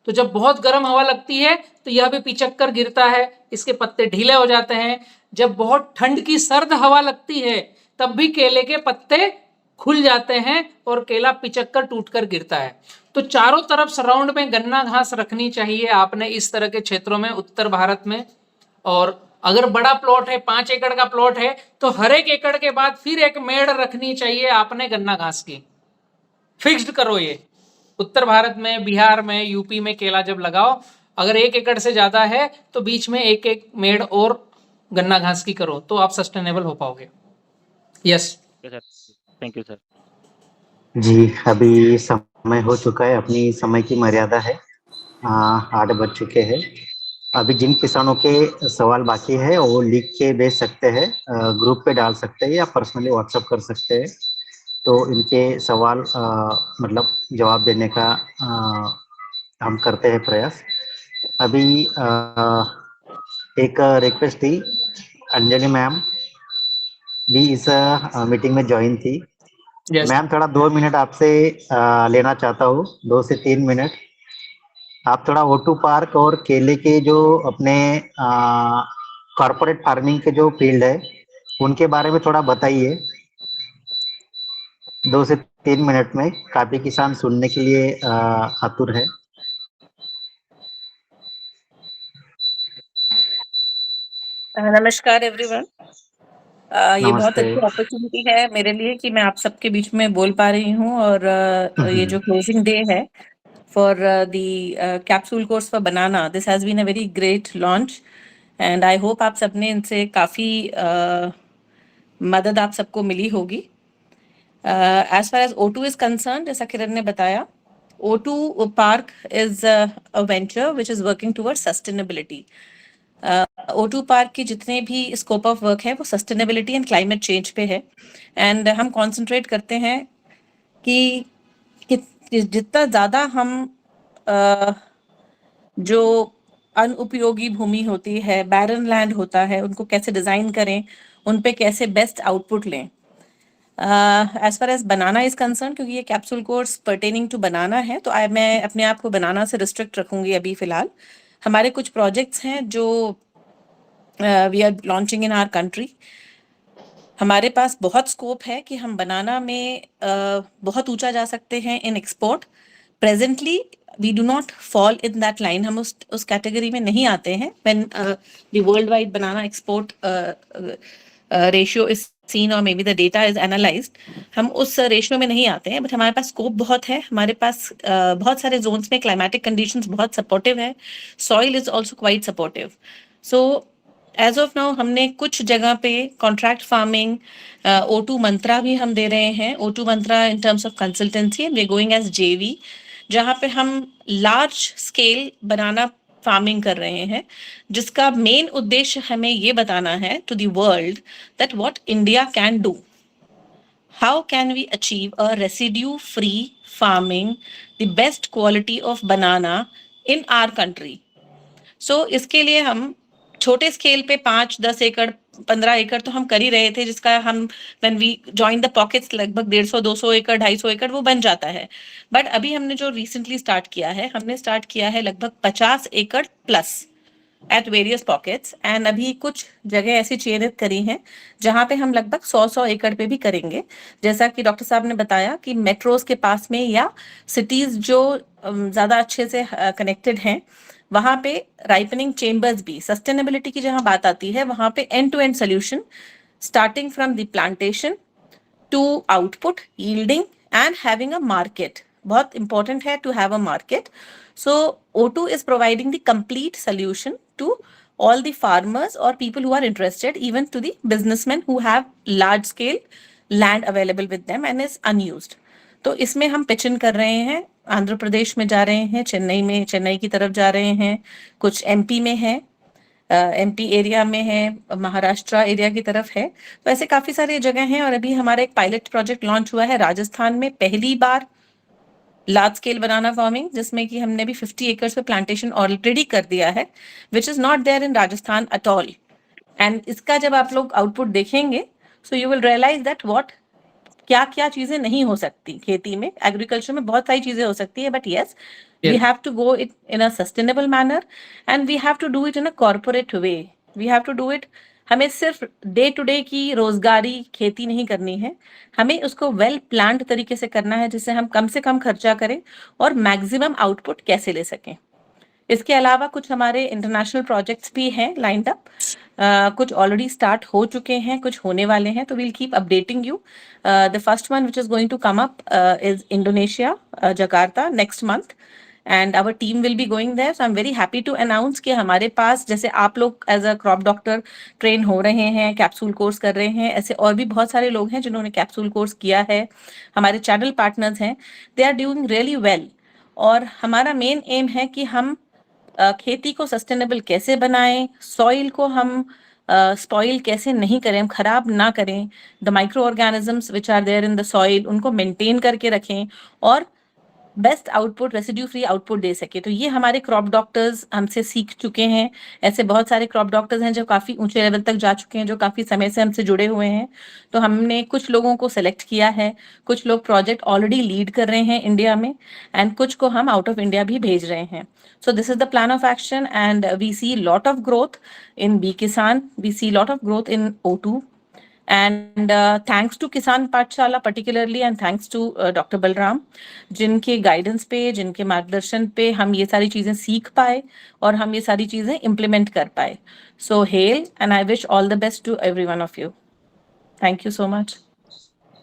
तो जब बहुत गर्म हवा लगती है तो यह भी पिचक कर गिरता है, इसके पत्ते ढीले हो जाते हैं। जब बहुत ठंड की सर्द हवा लगती है तब भी केले के पत्ते खुल जाते हैं और केला पिचक कर टूट कर गिरता है। तो चारों तरफ सराउंड में गन्ना घास रखनी चाहिए आपने इस तरह के क्षेत्रों में, उत्तर भारत में। और अगर बड़ा प्लॉट है, 5 एकड़ का प्लॉट है, तो हर एक एकड़ के बाद फिर एक मेड़ रखनी चाहिए आपने गन्ना घास की। फिक्स्ड करो ये। उत्तर भारत में, बिहार में, यूपी में केला जब लगाओ, अगर 1 एकड़ से ज्यादा है तो बीच में एक मेड़ और गन्ना घास की करो, तो आप सस्टेनेबल हो पाओगे। Yes sir, thank you sir. जी, अभी समय हो चुका है, अपनी समय की मर्यादा है, 8 बज चुके हैं। अभी जिन किसानों के सवाल बाकी है वो लिख के भेज सकते हैं, ग्रुप पे डाल सकते हैं या पर्सनली व्हाट्सएप कर सकते हैं, तो इनके सवाल मतलब जवाब देने का हम करते हैं प्रयास। अभी एक रिक्वेस्ट थी, अंजलि मैम भी इस मीटिंग में ज्वाइन थी। यस मैम थोड़ा 2 मिनट आपसे लेना चाहता हूँ, 2 से 3 मिनट। आप थोड़ा O2 पार्क और केले के जो अपने कॉर्पोरेट फार्मिंग के जो फील्ड है उनके बारे में थोड़ा बताइए, 2 से 3 मिनट में। काफी किसान सुनने के लिए आतुर है। नमस्कार एवरीवन। ये बहुत नमस्ते। अच्छी अपॉर्चुनिटी है मेरे लिए कि मैं आप सबके बीच में बोल पा रही हूँ। और ये जो क्लोजिंग डे है for the capsule course for banana, this has been a very great launch and I hope आप सबने इनसे काफ़ी मदद आप सबको मिली होगी। As far as O2 is concerned, जैसा किरण ने बताया, O2 park is a venture which is working towards sustainability. O2 park की जितने भी स्कोप ऑफ वर्क है वो सस्टेनेबिलिटी एंड क्लाइमेट चेंज पे है। एंड हम कॉन्सेंट्रेट करते हैं कि जितना ज़्यादा हम जो अनुपयोगी भूमि होती है, बैरन लैंड होता है, उनको कैसे डिज़ाइन करें, उन पे कैसे बेस्ट आउटपुट लें। As far as banana is concerned, क्योंकि ये capsule course pertaining to banana है, तो मैं अपने आप को बनाना से रिस्ट्रिक्ट रखूंगी अभी फिलहाल। हमारे कुछ प्रोजेक्ट्स हैं जो we are launching in our country. हमारे पास बहुत स्कोप है कि हम बनाना में बहुत ऊंचा जा सकते हैं in export. Presently we do not fall in that line, हम उस कैटेगरी में नहीं आते हैं। When the world wide banana export ratio is seen और maybe the data is analysed, हम उस रेशियो में नहीं आते हैं, बट हमारे पास स्कोप बहुत है। हमारे पास बहुत सारे जोन्स में क्लाइमेटिक कंडीशंस बहुत सपोर्टिव है, soil is also quite supportive. So as of now हमने कुछ जगह पे कॉन्ट्रैक्ट फार्मिंग, O2 मंत्रा भी हम दे रहे हैं, O2 Mantra in terms of consultancy, we going as JV, जहाँ पे हम लार्ज स्केल बनाना फार्मिंग कर रहे हैं, जिसका मेन उद्देश्य हमें ये बताना है to the world that what India can do, how can we achieve a residue free farming, the best quality of banana in our country. So इसके लिए हम छोटे स्केल पे 5-10 एकड़ 15 एकड़ तो हम कर ही रहे थे, जिसका हम when we join the pockets लगभग 150-200 एकड़ 250 एकड़ वो बन जाता है। बट अभी हमने जो रिसेंटली स्टार्ट किया है, हमने स्टार्ट किया है लगभग 50 एकड़ plus at various pockets, and अभी कुछ जगह ऐसी चयनित करी हैं जहां पे हम लगभग 100 एकड़ पे भी करेंगे। जैसा कि डॉक्टर साहब ने बताया कि मेट्रोज के पास में या सिटीज जो ज्यादा अच्छे से कनेक्टेड हैं, वहां पे राइपनिंग चेम्बर्स भी, सस्टेनेबिलिटी की जहां बात आती है वहां पे end to end solution starting from the plantation to output, yielding and having a market. बहुत इंपॉर्टेंट है to have a market. So O2 is providing the complete solution to all the farmers or people who are interested, even to the businessmen who have large scale land available with them and is unused. तो इसमें हम pitch इन कर रहे हैं, आंध्र प्रदेश में जा रहे हैं, चेन्नई की तरफ जा रहे हैं, कुछ MP में है, MP एरिया में है, महाराष्ट्र एरिया की तरफ है। तो ऐसे काफी सारी जगह हैं, और अभी हमारा एक पायलट प्रोजेक्ट लॉन्च हुआ है राजस्थान में, पहली बार लार्ज स्केल बनाना फार्मिंग, जिसमें कि हमने भी 50 एकर्स पे प्लांटेशन ऑलरेडी कर दिया है, which is not there in Rajasthan at all. And इसका जब आप लोग आउटपुट देखेंगे, so you will realise that what क्या क्या चीजें नहीं हो सकती खेती में। एग्रीकल्चर में बहुत सारी चीजें हो सकती है, but yes we have to go it in a sustainable manner and we have to do it in a corporate way. We have to do it, हमें सिर्फ डे टू डे की रोजगारी खेती नहीं करनी है, हमें उसको वेल प्लान्ड तरीके से करना है, जिससे हम कम से कम खर्चा करें और मैक्सिमम आउटपुट कैसे ले सकें। इसके अलावा कुछ हमारे इंटरनेशनल प्रोजेक्ट्स भी हैं लाइंड अप, कुछ ऑलरेडी स्टार्ट हो चुके हैं, कुछ होने वाले हैं, तो we'll keep updating you. The first one which is going to come up is Indonesia, Jakarta, next month, and our team will be going there. So I'm very happy to announce कि हमारे पास, जैसे आप लोग as a crop doctor train हो रहे हैं, capsule course कर रहे हैं, ऐसे और भी बहुत सारे लोग हैं जिन्होंने कैप्सूल कोर्स किया है, हमारे चैनल पार्टनर्स हैं, they are doing really well। और हमारा मेन एम है कि हम खेती को सस्टेनेबल कैसे बनाएं, सॉइल को हम स्पॉइल कैसे नहीं करें, हम खराब ना करें, the micro organisms which are there in the soil उनको मेंटेन करके रखें और best output, residue free output दे सके। तो ये हमारे क्रॉप डॉक्टर्स हमसे सीख चुके हैं। ऐसे बहुत सारे क्रॉप डॉक्टर्स हैं जो काफ़ी ऊंचे लेवल तक जा चुके हैं, जो काफ़ी समय से हमसे जुड़े हुए हैं। तो हमने कुछ लोगों को सेलेक्ट किया है, कुछ लोग प्रोजेक्ट ऑलरेडी लीड कर रहे हैं इंडिया में, एंड कुछ को हम आउट ऑफ इंडिया भी भेज रहे हैं। So this is the plan of action, and we see lot of growth in B-Kisan, we see lot of growth in O2, and thanks to Kisan Pathshala particularly, and thanks to Dr. Balram, जिनके guidance पे, जिनके मार्गदर्शन पे हम ये सारी चीजें सीख पाए और हम ये सारी चीजें इम्प्लीमेंट कर पाए। So hail, and I wish all the best to every one of you. Thank you so much.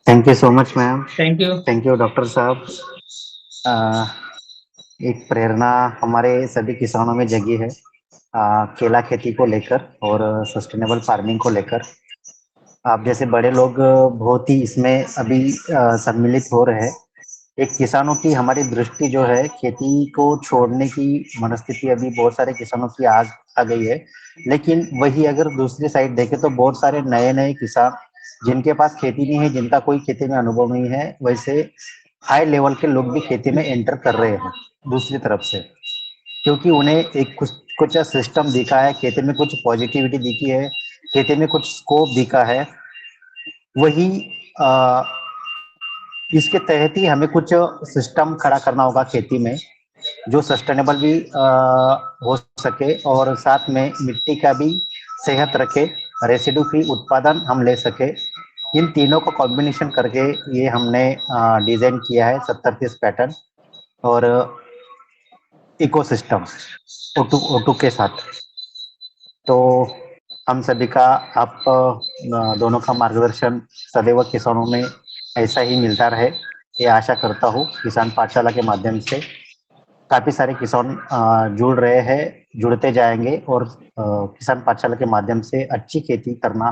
Thank you so much, ma'am. Thank you, doctor साहब। एक प्रेरणा हमारे सभी किसानों में जगी है केला खेती को लेकर और सस्टेनेबल फार्मिंग को लेकर। आप जैसे बड़े लोग बहुत ही इसमें अभी सम्मिलित हो रहे हैं। एक किसानों की हमारी दृष्टि जो है, खेती को छोड़ने की मनस्थिति अभी बहुत सारे किसानों की आ गई है, लेकिन वही अगर दूसरी साइड देखें तो बहुत सारे नए किसान जिनके पास खेती नहीं है, जिनका कोई खेती में अनुभव नहीं है, वैसे हाई लेवल के लोग भी खेती में एंटर कर रहे हैं दूसरी तरफ से, क्योंकि उन्हें एक कुछ सिस्टम दिखा है, खेती में कुछ पॉजिटिविटी दिखी है, खेती में कुछ स्कोप दिखा है। वही इसके तहत ही हमें कुछ सिस्टम खड़ा करना होगा खेती में, जो सस्टेनेबल भी हो सके और साथ में मिट्टी का भी सेहत रखे, रेसिडू फ्री उत्पादन हम ले सके। इन तीनों को कॉम्बिनेशन करके ये हमने डिजाइन किया है 70-30 पैटर्न और इकोसिस्टम O2 के साथ। तो हम सभी का आप दोनों का मार्गदर्शन सदैव किसानों में ऐसा ही मिलता रहे, ये आशा करता हूँ। किसान पाठशाला के माध्यम से काफी सारे किसान जुड़ रहे हैं, जुड़ते जाएंगे और किसान पाठशाला के माध्यम से अच्छी खेती करना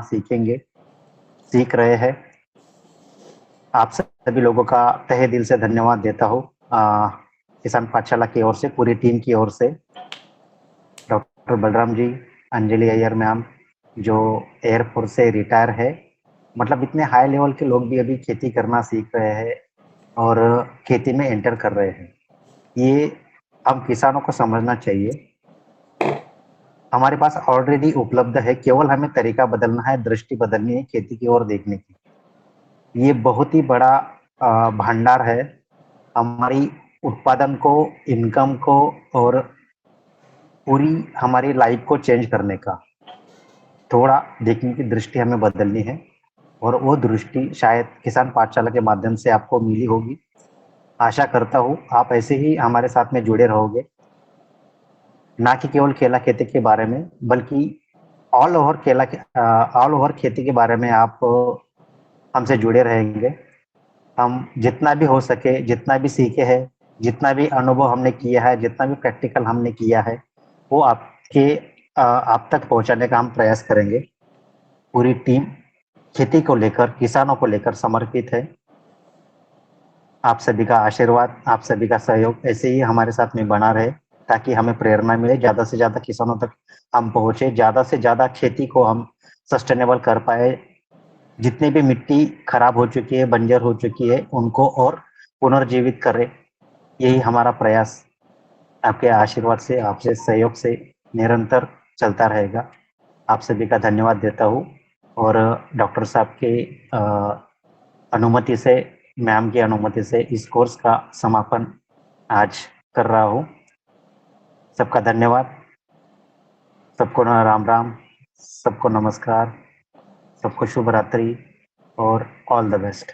सीख रहे हैं। आप सभी लोगों का तहे दिल से धन्यवाद देता हूँ किसान पाठशाला की ओर से, पूरी टीम की ओर से। डॉक्टर बलराम जी, अंजलि अय्यर मैम जो एयरफोर्स से रिटायर है, मतलब इतने हाई लेवल के लोग भी अभी खेती करना सीख रहे हैं और खेती में एंटर कर रहे हैं। ये हम किसानों को समझना चाहिए। हमारे पास ऑलरेडी उपलब्ध है, केवल हमें तरीका बदलना है, दृष्टि बदलनी है खेती की ओर देखने की। ये बहुत ही बड़ा भंडार है हमारी उत्पादन को, इनकम को और पूरी हमारी लाइफ को चेंज करने का। थोड़ा देखने की दृष्टि हमें बदलनी है और वो दृष्टि शायद किसान पाठशाला के माध्यम से आपको मिली होगी। आशा करता हूँ आप ऐसे ही हमारे साथ में जुड़े रहोगे, ना कि केवल केला खेती के बारे में, बल्कि ऑल ओवर खेती के बारे में आप हमसे जुड़े रहेंगे। हम जितना भी हो सके, जितना भी सीखे हैं, जितना भी अनुभव हमने किया है, जितना भी प्रैक्टिकल हमने किया है, वो आप तक पहुंचाने का हम प्रयास करेंगे। पूरी टीम खेती को लेकर, किसानों को लेकर समर्पित है। आप सभी का आशीर्वाद, आप सभी का सहयोग ऐसे ही हमारे साथ में बना रहे, ताकि हमें प्रेरणा मिले, ज्यादा से ज्यादा किसानों तक हम पहुंचे, ज्यादा से ज्यादा खेती को हम सस्टेनेबल कर पाए। जितनी भी मिट्टी खराब हो चुकी है, बंजर हो चुकी है, उनको और पुनर्जीवित करें। यही हमारा प्रयास आपके आशीर्वाद से, आपसे सहयोग से निरंतर चलता रहेगा। आप सभी का धन्यवाद देता हूँ और डॉक्टर साहब के अनुमति से, मैम की अनुमति से इस कोर्स का समापन आज कर रहा हूँ। सबका धन्यवाद, सबको राम राम, सबको नमस्कार, सबको शुभ रात्रि और ऑल द बेस्ट।